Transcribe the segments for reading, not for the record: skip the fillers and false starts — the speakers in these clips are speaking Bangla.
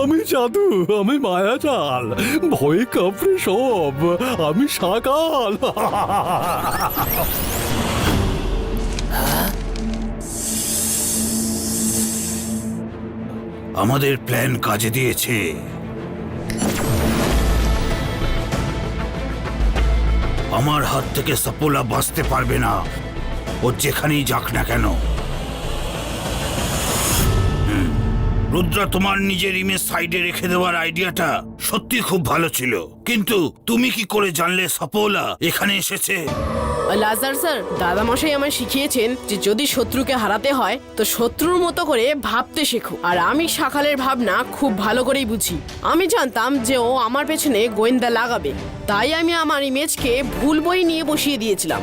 আমি জাদু, আমি মায়াজাল, ভয়ে কাঁপড়ে সব, আমি শাকাল। আমাদের প্ল্যান কাজে দিয়েছে। আমার হাত থেকে সাপোলা বাঁচতে পারবে না, ও যেখানেই যাক না কেন। রুদ্রা, তোমার নিজের ইমেজ সাইডে রেখে দেওয়ার আইডিয়াটা সত্যি খুব ভালো ছিল, কিন্তু তুমি কি করে জানলে সাপোলা এখানে এসেছে? লাজার স্যার, দাদামশাই আমায় শিখিয়েছেন যে যদি শত্রুকে হারাতে হয় তো শত্রুর মতো করে ভাবতে শেখো। আর আমি শাকালের ভাবনা খুব ভালো করেই বুঝি। আমি জানতাম যে ও আমার পেছনে গোয়েন্দা লাগাবে, তাই আমি আমার ইমেজকে ভুল বই নিয়ে বসিয়ে দিয়েছিলাম।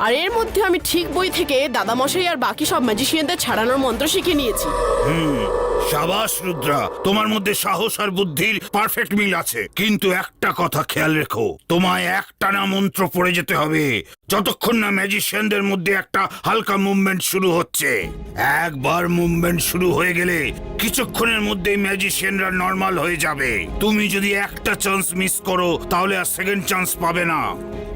আর এর মধ্যে আমি ঠিক বই থেকে দাদামশাই আর বাকি সব ম্যাজিশিয়ানদের ছাড়ানোর মন্ত্র শিখে নিয়েছি। সাবাস রুদ্রা, তোমার মধ্যে সাহস আর বুদ্ধির পারফেক্ট মিল আছে। কিন্তু একটা কথা খেয়াল রেখো, তোমায় একটানা মন্ত্র পড়ে যেতে হবে যতক্ষণ না ম্যাজিশিয়ানদের মধ্যে একটা হালকা মুভমেন্ট শুরু হচ্ছে। একবার মুভমেন্ট শুরু হয়ে গেলে কিছুক্ষণের মধ্যেই ম্যাজিশিয়ানরা নর্মাল হয়ে যাবে। তুমি যদি একটা চান্স মিস করো তাহলে আর সেকেন্ড চান্স পাবে না।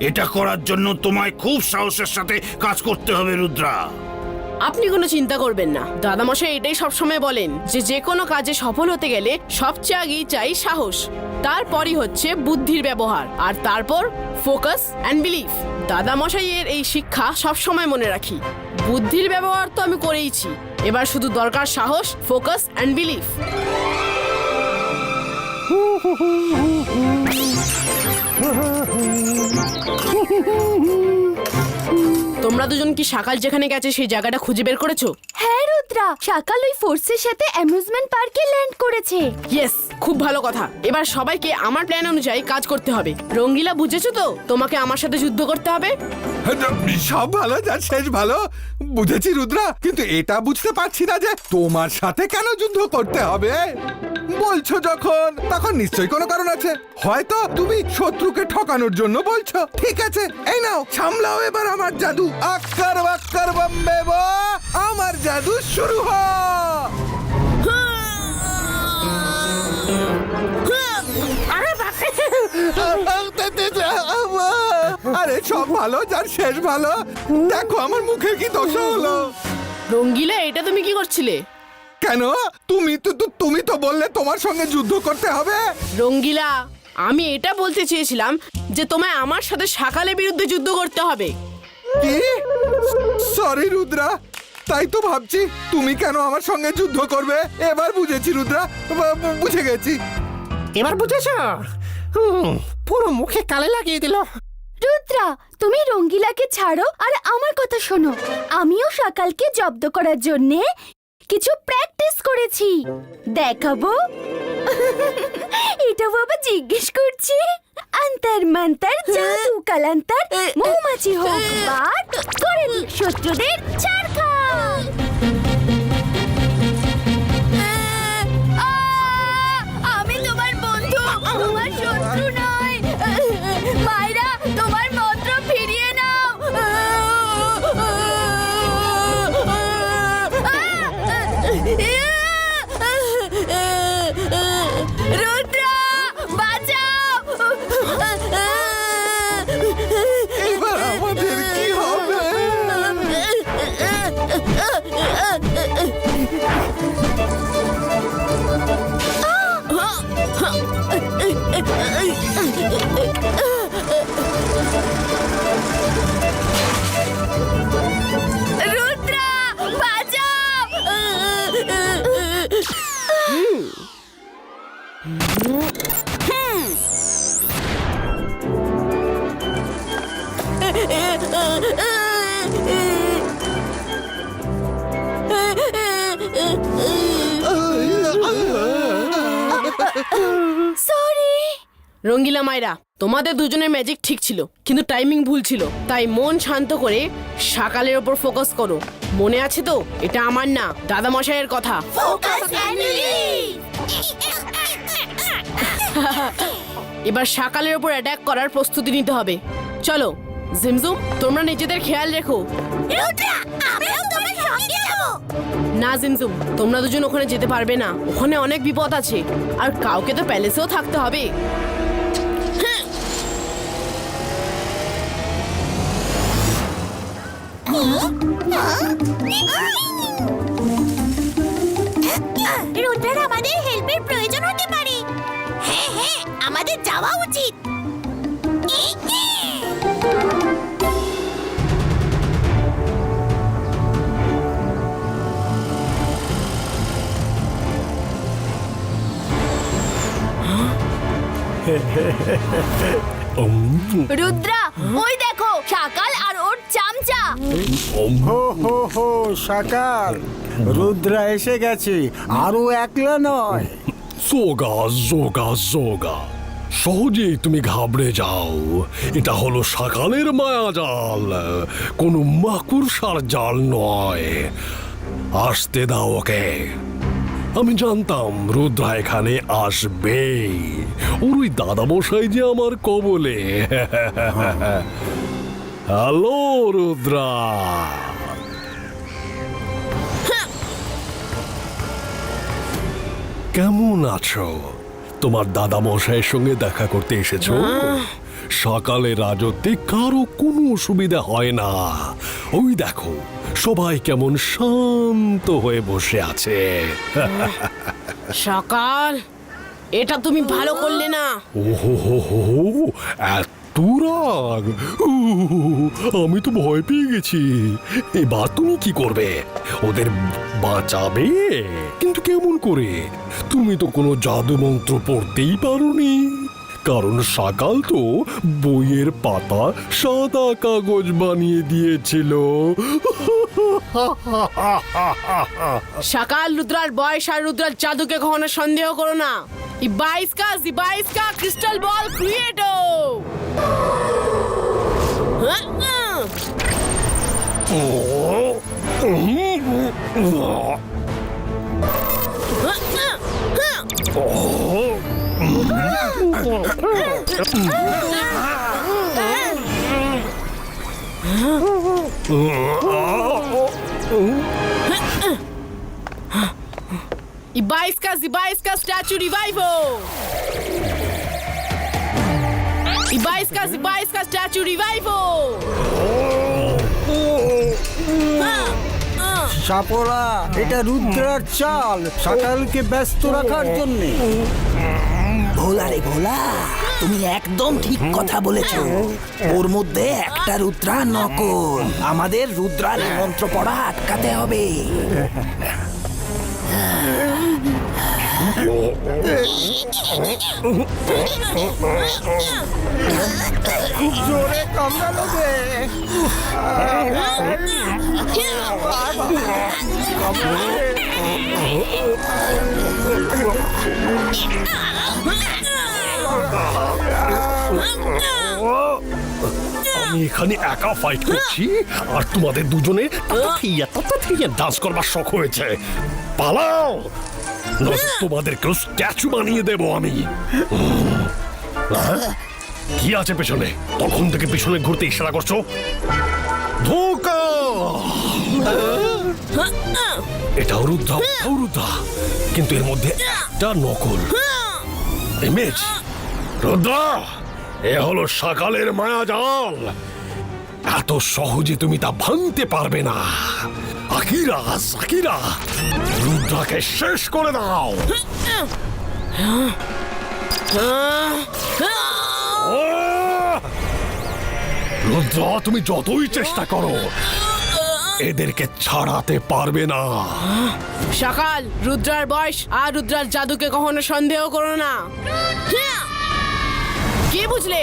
এটা করার জন্য তোমায় খুব সাহসের সাথে কাজ করতে হবে রুদ্রা। আপনি কোনো চিন্তা করবেন না, দাদামশাই এটাই সবসময় বলেন যে যে কোনো কাজে সফল হতে গেলে সবচেয়ে আগেই চাই সাহস, তারপরই হচ্ছে বুদ্ধির ব্যবহার, আর তারপর ফোকাস অ্যান্ড বিলিফ। দাদামশাই এর এই শিক্ষা সবসময় মনে রাখি। বুদ্ধির ব্যবহার তো আমি করেইছি, এবার শুধু দরকার সাহস, ফোকাস অ্যান্ড বিলিফ। তোমরা দুজন কি সকাল যেখানে গেছে সেই জায়গাটা খুঁজে বের করেছো? হ্যাঁ রুদ্রা, সকাল ওই ফোর্সের সাথে অ্যামিউজমেন্ট পার্কে ল্যান্ড করেছে। ইয়েস, খুব ভালো কথা। এবার সবাইকে আমার প্ল্যান অনুযায়ী কাজ করতে হবে। রঙ্গিলা, বুঝেছো তো? তোমাকে আমার সাথে যুদ্ধ করতে হবে। সব ভালো, যার শেষ ভালো। বুঝেছি রুদ্রা, কিন্তু এটা বুঝতে পারছি না যে তোমার সাথে কেন যুদ্ধ করতে হবে। বলছো যখন, তখন নিশ্চয়ই কোনো কারণ আছে। হয়তো তুমি শত্রুকে ঠকানোর জন্য বলছো। ঠিক আছে, এই নাও, সামলাও এবার আমার জাদু। আক্কার বাক্কার বম্বে বো, আমার জাদু শুরু হ। আরে সব ভালো, যার শেষ ভালো। দেখো আমার মুখের কি দশা হলো। রঙ্গিলা, এটা তুমি কি করছিলে? কেন? তুমি তো বললে তোমার সঙ্গে যুদ্ধ করতে হবে। রঙ্গিলা, আমি এটা বলতে চেয়েছিলাম যে তোমায় আমার সাথে সকালের বিরুদ্ধে যুদ্ধ করতে হবে। কি? সরি রুদ্রা, তাই তো ভাবছি তুমি কেন আমার সঙ্গে যুদ্ধ করবে। এবার বুঝেছি রুদ্রা, বুঝে গেছি। এবার বুঝেছ? পুরো মুখে কালে লাগিয়ে দিল। রুদ্রা, তুমি রঙ্গিলাকে ছাড়ো আর আমার কথা শোনো। আমিও সকালকে জব্দ করার জন্যে কিছু প্র্যাকটিস করেছি, দেখাবো। এটা বাবা জিজ্ঞেস করছি। অন্তর মন্তর জাদু কালান্তর, মৌমাছি হোক বাট করে দিক শত্রুদের ছাড়খাড়। আমি তোমার বন্ধু, তোমার শত্রু নয়। মায়েরা, তোমার মন্ত্র ফিরিয়ে নাও। রুদ্রা, বাঁচাও। এবার আমাদের কি হবে? রুদ্রা, বাঁচাও। সরি রঙ্গিলা, মায়েরা, তোমাদের দুজনের ম্যাজিক ঠিক ছিল, কিন্তু টাইমিং ভুল ছিল। তাই মন শান্ত করে সকালের ওপর ফোকাস করো। মনে আছে তো, এটা আমার না, দাদামশাইয়ের কথা। এবার সকালের ওপর অ্যাটাক করার প্রস্তুতি নিতে হবে। চলো, জিমজুম, তোমরা নিজেদের খেয়াল রেখো। না জিমজুম, তোমরা দুজন ওখানে যেতে পারবে না। ওখানে অনেক বিপদ আছে, আর কাউকে তো প্যালেসেও থাকতে হবে। রুদ্রার আমাদের হেল্পের প্রয়োজন হতে পারে। হ্যাঁ হ্যাঁ, আমাদের যাওয়া উচিত। রুদ্রা, ওই দেখো সকাল আর ওর চামচা। হো হো হো সকাল, রুদ্রা এসে গেছে, আরো একলা নয়। জোগা জোগা জোগা, সহজেই তুমি ঘাবড়ে যাও। এটা হলো সকালের মায়াজাল, কোনো মাকুড়সার জাল নয়। আসতে দাও ওকে। আমি জানতাম রুদ্রা এখানে আসবে। ওর ওই দাদামশাই যে আমার কবলে। হ্যালো রুদ্রা। কেমন আছো? তোমার দাদামশাইয়ের সঙ্গে দেখা করতে এসেছো? সকালে রাজত্বে কারো কোনো অসুবিধা হয় না। ওই দেখো সবাই কেমন শান্ত হয়ে বসে আছে। সকাল, এটা তুমি ভালো করলে না। ওহো হো হো, এত রাগ! আমি তো ভয় পেয়ে গেছি। এবার তুমি কি করবে? ওদের বাঁচাবে? কিন্তু কেমন করে? তুমি তো কোনো জাদু মন্ত্র পড়তেই পারোনি। কারণ সকাল তো বইয়ের পাতা সাদা কাগজ বানিয়ে দিয়েছিল। সকাল, রুদ্রার বয়স আর রুদ্রার জাদুকে কখনো সন্দেহ করো না। ইবাইসকা ক্রিস্টাল বল ক্রিয়েটো। Ibaisca statue revival. Ibaisca statue revival. সাপোরা, এটা রুদ্রার চাল সকালকে ব্যস্ত রাখার জন্য। ভোলা রে ভোলা, তুমি একদম ঠিক কথা বলেছো। ওর মধ্যে একটা রুদ্রা নকল। আমাদের রুদ্রার মন্ত্র পড়া আটকাতে হবে। খুব জোরে কামড়ালো রে। আমি এখানে একা ফাইট করছি, আর তোমাদের দুজনে তাতাথিয়া ডান্স করবার শখ হয়েছে। পালাও, নয়তো তোমাদেরকেও স্ট্যাচু বানিয়ে দেব আমি। কি আছে পেছনে? তখন থেকে পিছনে ঘুরতে ইশারা করছো। ধোকা! এটাও রুদ্রা, ওটাও রুদ্রা, কিন্তু এর মধ্যে একটা নকল ইমেজ। রুদ্রা, এ হলো সকালের মায়াজাল। এত সহজে তুমি তা ভাঙতে পারবে না। আকিরা, সাকিরা, রুদ্রাকে শেষ করে দাও। রুদ্রা, তুমি যতই চেষ্টা করো এদেরকে ছাড়াতে পারবে না। সকাল, রুদ্রার বয়স আর রুদ্রার জাদুকে কখনো সন্দেহ করো না। কি বুঝলে?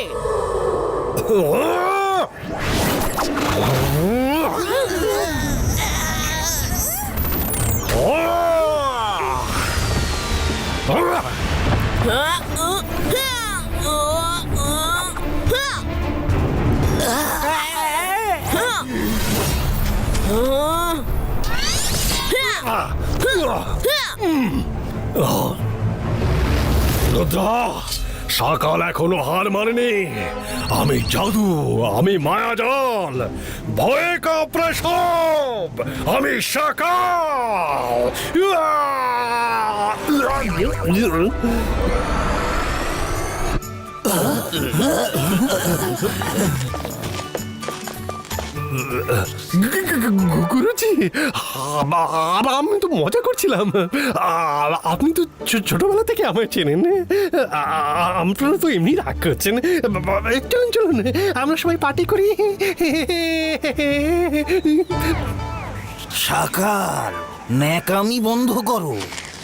রুদ্রা, সকাল এখনো হার মানেনি। আমি জাদু, আমি মায়াজাল, ভয়ে কাঁপড়ে সব, আমি সকাল। গুরুজি, আমি তো মজা করছিলাম। আপনি তো ছোটবেলা থেকে আমায় চেনেন। আপনারা তো এমনি রাগ করছেন। চলুন চলুন, আমরা সবাই পার্টি করি। সাকাল, ন্যাকামি বন্ধ করো।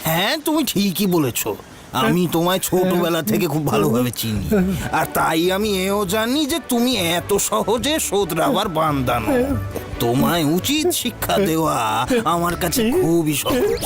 হ্যাঁ, তুমি ঠিকই বলেছো। আমি তোমায় ছোটবেলা থেকে খুব ভালোভাবে চিনি, আর তাই আমি এও জানি যে তুমি এত সহজে শোধরাবার বান্দা নও। তোমায় উচিত শিক্ষা দেওয়া আমার কাছে খুবই সহজ।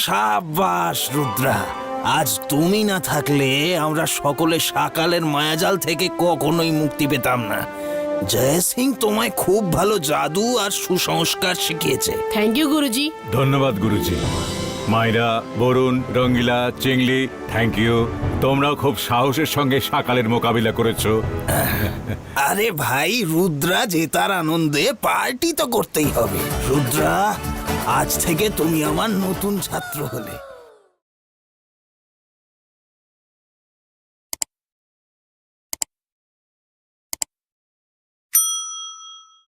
সাবাস রুদ্রা, আজ তুমি না থাকলে আমরা সকলে সকালের মায়াজাল থেকে কখনোই মুক্তি পেতাম না। জয় সিং তোমায় খুব ভালো জাদু আর সুসংস্কার শিখিয়েছে। থ্যাংক ইউ গুরুজি। ধন্যবাদ গুরুজি। মাইরা, বরুণ, রঙ্গিলা, চিংলি, থ্যাংক ইউ। তোমরাও খুব সাহসের সঙ্গে সকালের মোকাবিলা করেছো। আরে ভাই, রুদ্রা জেতার আনন্দে পার্টি তো করতেই হবে। রুদ্রা, আজ থেকে তুমি আমার নতুন ছাত্র হলে।